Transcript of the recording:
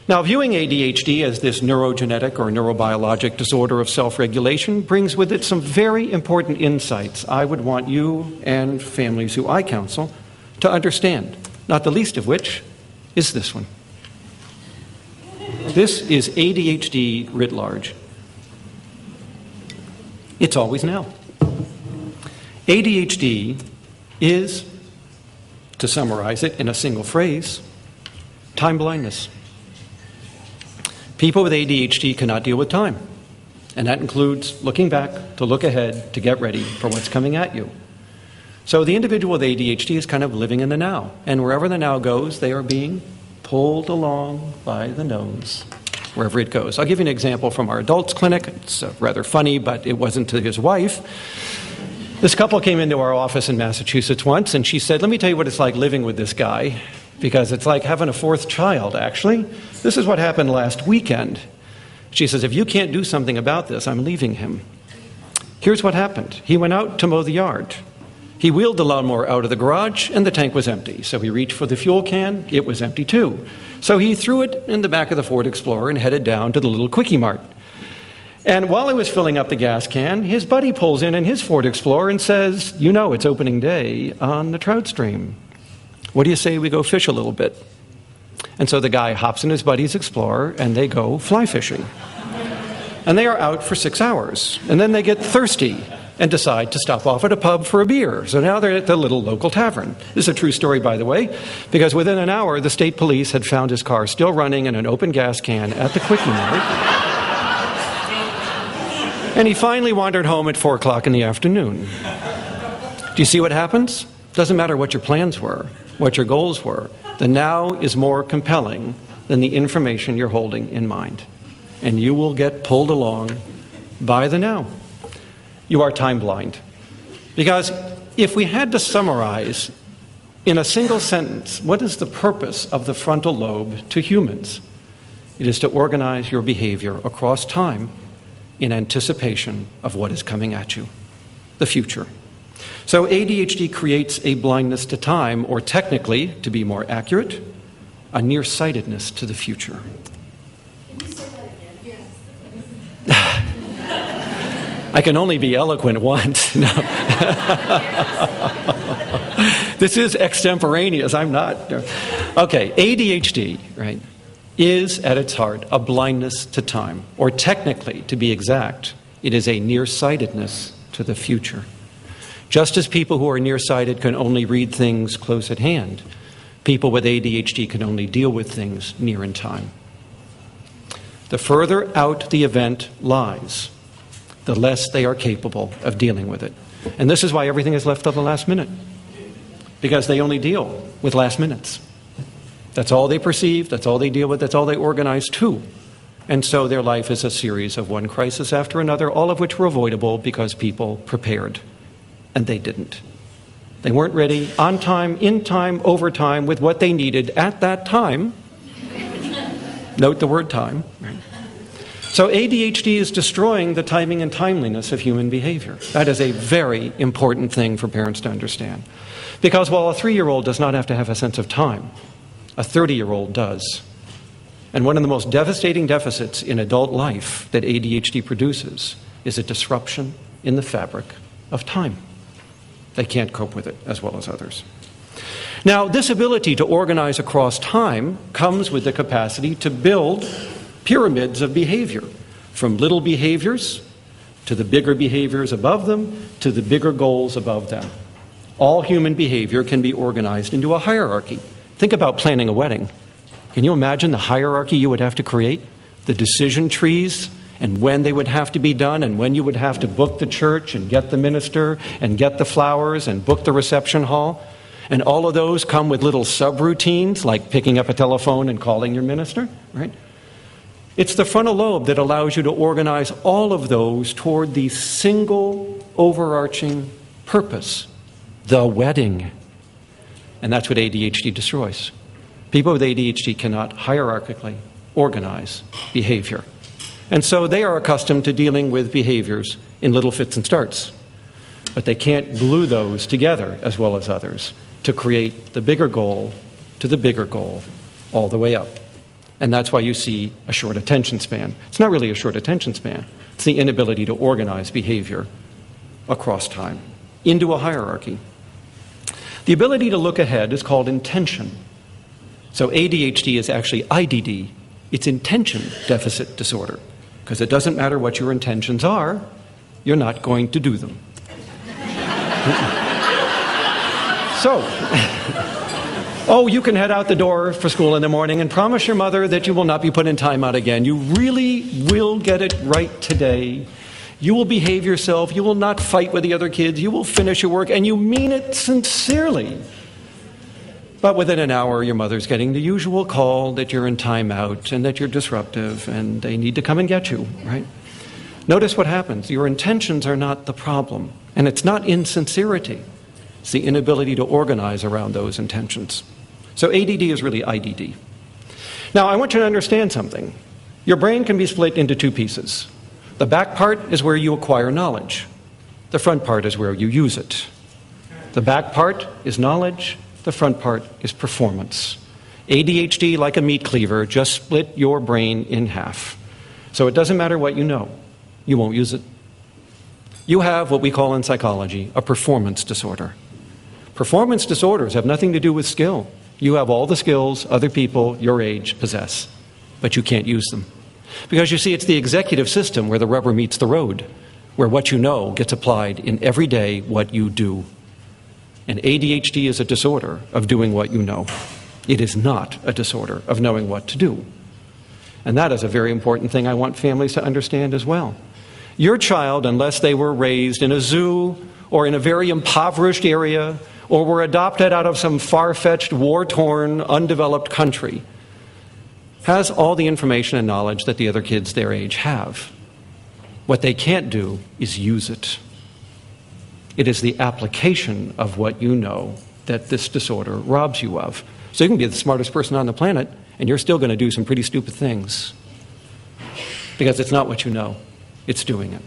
Now, viewing ADHD as this neurogenetic or neurobiologic disorder of self-regulation brings with it some very important insights I would want you and families who I counsel to understand, not the least of which is this one. This is ADHD writ large. It's always now. ADHD is, to summarize it in a single phrase, time blindness. People with ADHD cannot deal with time, and that includes looking back, to look ahead, to get ready for what's coming at you. So the individual with ADHD is kind of living in the now, and wherever the now goes, they are being pulled along by the nose, wherever it goes. I'll give you an example from our adults clinic. It's rather funny, but it wasn't to his wife. This couple came into our office in Massachusetts once, and she said, "Let me tell you what it's like living with this guy, because it's like having a fourth child, actually. This is what happened last weekend." She says, "If you can't do something about this, I'm leaving him." Here's what happened. He went out to mow the yard. He wheeled the lawnmower out of the garage, and the tank was empty. So he reached for the fuel can. It was empty, too. So he threw it in the back of the Ford Explorer and headed down to the little Quickie Mart. And while he was filling up the gas can, his buddy pulls in his Ford Explorer and says, "You know it's opening day on the trout stream. What do you say we go fish a little bit?" And so the guy hops in his buddy's Explorer, and they go fly fishing. And they are out for 6 hours. And then they get thirsty and decide to stop off at a pub for a beer. So now they're at the little local tavern. This is a true story, by the way, because within an hour, the state police had found his car still running in an open gas can at the Quickie Mart. And he finally wandered home at 4 o'clock in the afternoon. Do you see what happens? Doesn't matter what your plans were, what your goals were. The now is more compelling than the information you're holding in mind. And you will get pulled along by the now. You are time blind. Because if we had to summarize in a single sentence, what is the purpose of the frontal lobe to humans? It is to organize your behavior across time in anticipation of what is coming at you, the future. So ADHD creates a blindness to time, or technically, to be more accurate, a nearsightedness to the future. Can you say that again? Yes. I can only be eloquent once. No. This is extemporaneous. I'm not. Okay, ADHD, right, is at its heart a blindness to time, or technically, to be exact, it is a nearsightedness to the future. Just as people who are nearsighted can only read things close at hand, people with ADHD can only deal with things near in time. The further out the event lies, the less they are capable of dealing with it. And this is why everything is left to the last minute, because they only deal with last minutes. That's all they perceive, that's all they deal with, that's all they organize to. And so their life is a series of one crisis after another, all of which were avoidable because people prepared. And they didn't. They weren't ready on time, in time, over time, with what they needed at that time. Note the word time. So ADHD is destroying the timing and timeliness of human behavior. That is a very important thing for parents to understand. Because while a 3-year-old does not have to have a sense of time, a 30-year-old does. And one of the most devastating deficits in adult life that ADHD produces is a disruption in the fabric of time. They can't cope with it as well as others. Now, this ability to organize across time comes with the capacity to build pyramids of behavior, from little behaviors to the bigger behaviors above them to the bigger goals above them. All human behavior can be organized into a hierarchy. Think about planning a wedding. Can you imagine the hierarchy you would have to create? The decision trees, and when they would have to be done, and when you would have to book the church and get the minister and get the flowers and book the reception hall. And all of those come with little subroutines like picking up a telephone and calling your minister, right? It's the frontal lobe that allows you to organize all of those toward the single overarching purpose, the wedding. And that's what ADHD destroys. People with ADHD cannot hierarchically organize behavior. And so they are accustomed to dealing with behaviors in little fits and starts. But they can't glue those together as well as others to create the bigger goal to the bigger goal all the way up. And that's why you see a short attention span. It's not really a short attention span. It's the inability to organize behavior across time into a hierarchy. The ability to look ahead is called intention. So ADHD is actually IDD. It's intention deficit disorder, because it doesn't matter what your intentions are, you're not going to do them. So, oh, you can head out the door for school in the morning and promise your mother that you will not be put in timeout again. You really will get it right today. You will behave yourself. You will not fight with the other kids. You will finish your work, and you mean it sincerely. But within an hour, your mother's getting the usual call that you're in timeout and that you're disruptive and they need to come and get you, right? Notice what happens. Your intentions are not the problem, and it's not insincerity. It's the inability to organize around those intentions. So ADD is really IDD. Now, I want you to understand something. Your brain can be split into two pieces. The back part is where you acquire knowledge. The front part is where you use it. The back part is knowledge. The front part is performance. ADHD, like a meat cleaver, just split your brain in half. So it doesn't matter what you know. You won't use it. You have what we call in psychology a performance disorder. Performance disorders have nothing to do with skill. You have all the skills other people your age possess, but you can't use them. Because you see, it's the executive system where the rubber meets the road, where what you know gets applied in every day what you do. And ADHD is a disorder of doing what you know. It is not a disorder of knowing what to do. And that is a very important thing I want families to understand as well. Your child, unless they were raised in a zoo or in a very impoverished area or were adopted out of some far-fetched, war-torn, undeveloped country, has all the information and knowledge that the other kids their age have. What they can't do is use it. It is the application of what you know that this disorder robs you of. So you can be the smartest person on the planet, and you're still going to do some pretty stupid things. Because it's not what you know, it's doing it.